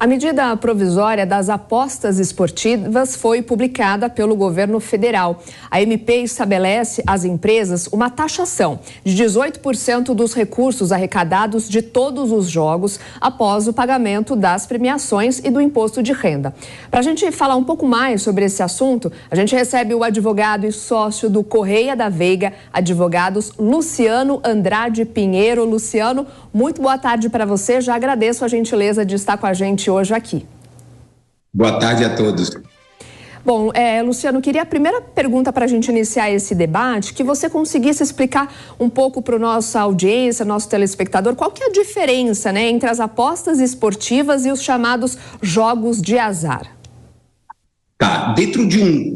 A medida provisória das apostas esportivas foi publicada pelo governo federal. A MP estabelece às empresas uma taxação de 18% dos recursos arrecadados de todos os jogos após o pagamento das premiações e do imposto de renda. Para a gente falar um pouco mais sobre esse assunto, a gente recebe o advogado e sócio do Correia da Veiga, advogados Luciano Andrade Pinheiro. Luciano, muito boa tarde para você. Já agradeço a gentileza de estar com a gente hoje aqui. Boa tarde a todos. Bom, Luciano, queria a primeira pergunta para a gente iniciar esse debate, que você conseguisse explicar um pouco para a nossa audiência, nosso telespectador, qual que é a diferença, né, entre as apostas esportivas e os chamados jogos de azar. Tá,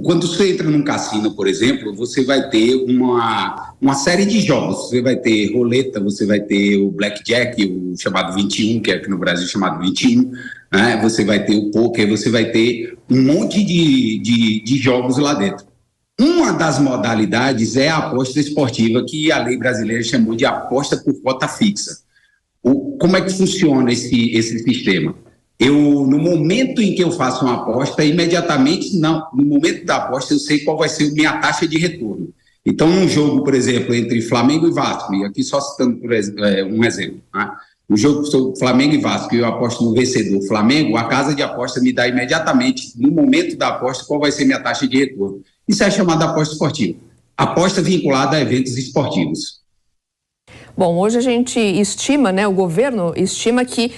quando você entra num cassino, por exemplo, você vai ter uma série de jogos. Você vai ter roleta, você vai ter o blackjack, o chamado 21, que é aqui no Brasil chamado 21, né? Você vai ter o poker, você vai ter um monte de jogos lá dentro. Uma das modalidades é a aposta esportiva, que a lei brasileira chamou de aposta por cota fixa. Como é que funciona esse sistema? No momento em que eu faço uma aposta, imediatamente, no momento da aposta, eu sei qual vai ser a minha taxa de retorno. Então, num jogo, por exemplo, entre Flamengo e Vasco, e aqui só citando um exemplo, né? No jogo sobre Flamengo e Vasco, eu aposto no vencedor Flamengo, a casa de aposta me dá imediatamente, no momento da aposta, qual vai ser minha taxa de retorno. Isso é chamado de aposta esportiva. Aposta vinculada a eventos esportivos. Bom, hoje a gente estima, né, o governo estima que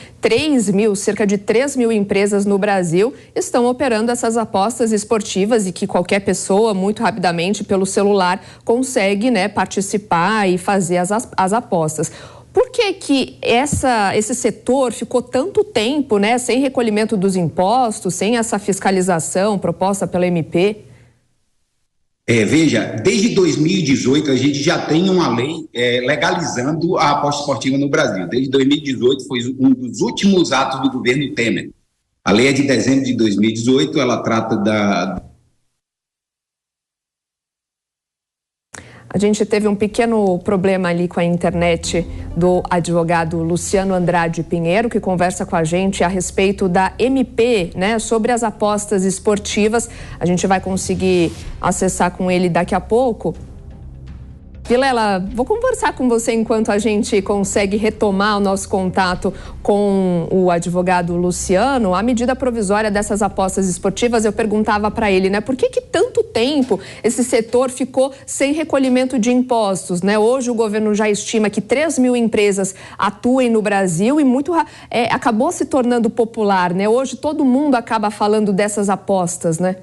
cerca de 3 mil empresas no Brasil estão operando essas apostas esportivas e que qualquer pessoa, muito rapidamente, pelo celular, consegue, né, participar e fazer as apostas. Por que esse setor ficou tanto tempo, né, sem recolhimento dos impostos, sem essa fiscalização proposta pela MP? Veja, desde 2018 a gente já tem uma lei legalizando a aposta esportiva no Brasil. Desde 2018 foi um dos últimos atos do governo Temer. A lei é de dezembro de 2018, ela trata da... A gente teve um pequeno problema ali com a internet do advogado Luciano Andrade Pinheiro, que conversa com a gente a respeito da MP, né, sobre as apostas esportivas. A gente vai conseguir acessar com ele daqui a pouco. Vilela, vou conversar com você enquanto a gente consegue retomar o nosso contato com o advogado Luciano. A medida provisória dessas apostas esportivas, eu perguntava para ele, né, por que tanto tempo esse setor ficou sem recolhimento de impostos, né? Hoje o governo já estima que 3 mil empresas atuem no Brasil e acabou se tornando popular, né? Hoje todo mundo acaba falando dessas apostas, né?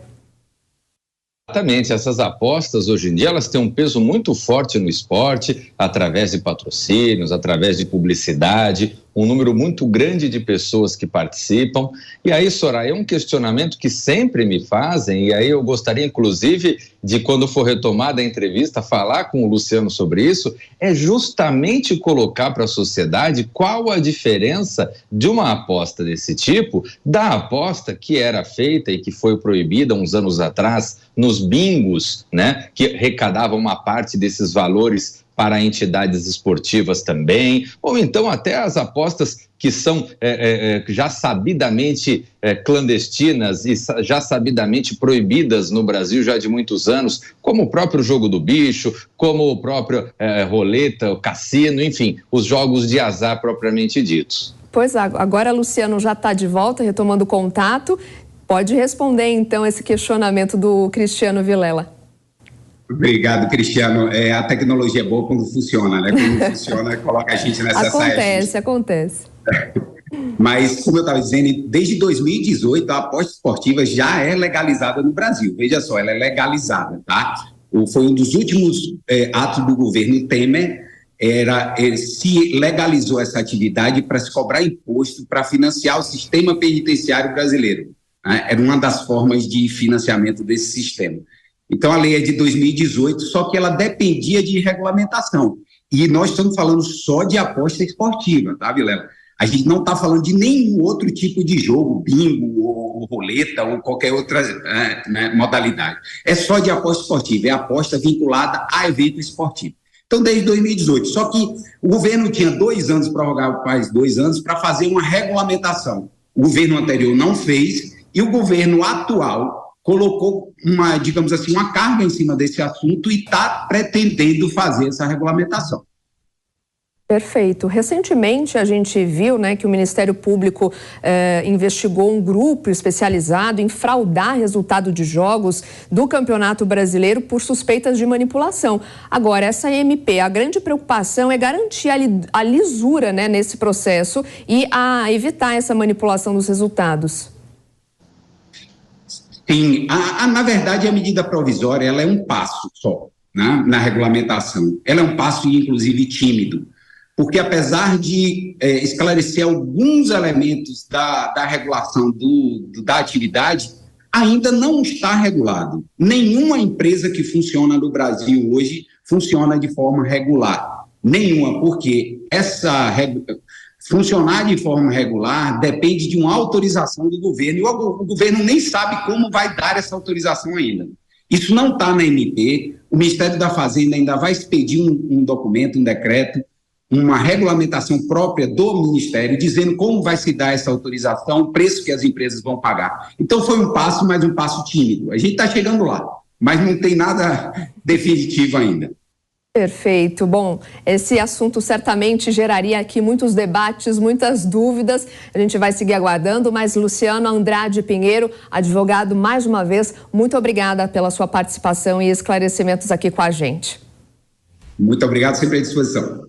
Exatamente, essas apostas hoje em dia elas têm um peso muito forte no esporte, através de patrocínios, através de publicidade, um número muito grande de pessoas que participam. E aí, Soraya, é um questionamento que sempre me fazem, e aí eu gostaria, inclusive, de quando for retomada a entrevista, falar com o Luciano sobre isso, é justamente colocar para a sociedade qual a diferença de uma aposta desse tipo da aposta que era feita e que foi proibida uns anos atrás nos bingos, né, que arrecadavam uma parte desses valores para entidades esportivas também, ou então até as apostas que são já sabidamente clandestinas e já sabidamente proibidas no Brasil já de muitos anos, como o próprio jogo do bicho, como o próprio roleta, o cassino, enfim, os jogos de azar propriamente ditos. Pois agora, Luciano, já está de volta, retomando o contato. Pode responder, então, esse questionamento do Cristiano Vilela. Obrigado, Cristiano. A tecnologia é boa quando funciona, né? Quando funciona, coloca a gente nessa saia. Acontece. Mas, como eu estava dizendo, desde 2018 a aposta esportiva já é legalizada no Brasil. Veja só, ela é legalizada, tá? Foi um dos últimos atos do governo Temer, se legalizou essa atividade para se cobrar imposto para financiar o sistema penitenciário brasileiro, né? Era uma das formas de financiamento desse sistema. Então, a lei é de 2018, só que ela dependia de regulamentação. E nós estamos falando só de aposta esportiva, tá, Vilela? A gente não está falando de nenhum outro tipo de jogo, bingo, ou roleta, ou qualquer outra modalidade. É só de aposta esportiva, é aposta vinculada a evento esportivo. Então, desde 2018. Só que o governo tinha 2 anos, prorrogar mais 2 anos, para fazer uma regulamentação. O governo anterior não fez e o governo atual colocou digamos assim, uma carga em cima desse assunto e está pretendendo fazer essa regulamentação. Perfeito. Recentemente a gente viu, né, que o Ministério Público investigou um grupo especializado em fraudar resultado de jogos do Campeonato Brasileiro por suspeitas de manipulação. Agora, essa MP, a grande preocupação é garantir a lisura, né, nesse processo e a evitar essa manipulação dos resultados. Sim, na verdade a medida provisória ela é um passo só, né, na regulamentação. Ela é um passo, inclusive, tímido. Porque apesar de esclarecer alguns elementos da regulação da atividade, ainda não está regulado. Nenhuma empresa que funciona no Brasil hoje funciona de forma regular. Nenhuma, porque funcionar de forma regular depende de uma autorização do governo, e o governo nem sabe como vai dar essa autorização ainda. Isso não está na MP, o Ministério da Fazenda ainda vai expedir um documento, um decreto, uma regulamentação própria do Ministério, dizendo como vai se dar essa autorização, o preço que as empresas vão pagar. Então foi um passo, mas um passo tímido. A gente está chegando lá, mas não tem nada definitivo ainda. Perfeito. Bom, esse assunto certamente geraria aqui muitos debates, muitas dúvidas. A gente vai seguir aguardando, mas Luciano Andrade Pinheiro, advogado, mais uma vez, muito obrigada pela sua participação e esclarecimentos aqui com a gente. Muito obrigado, sempre à disposição.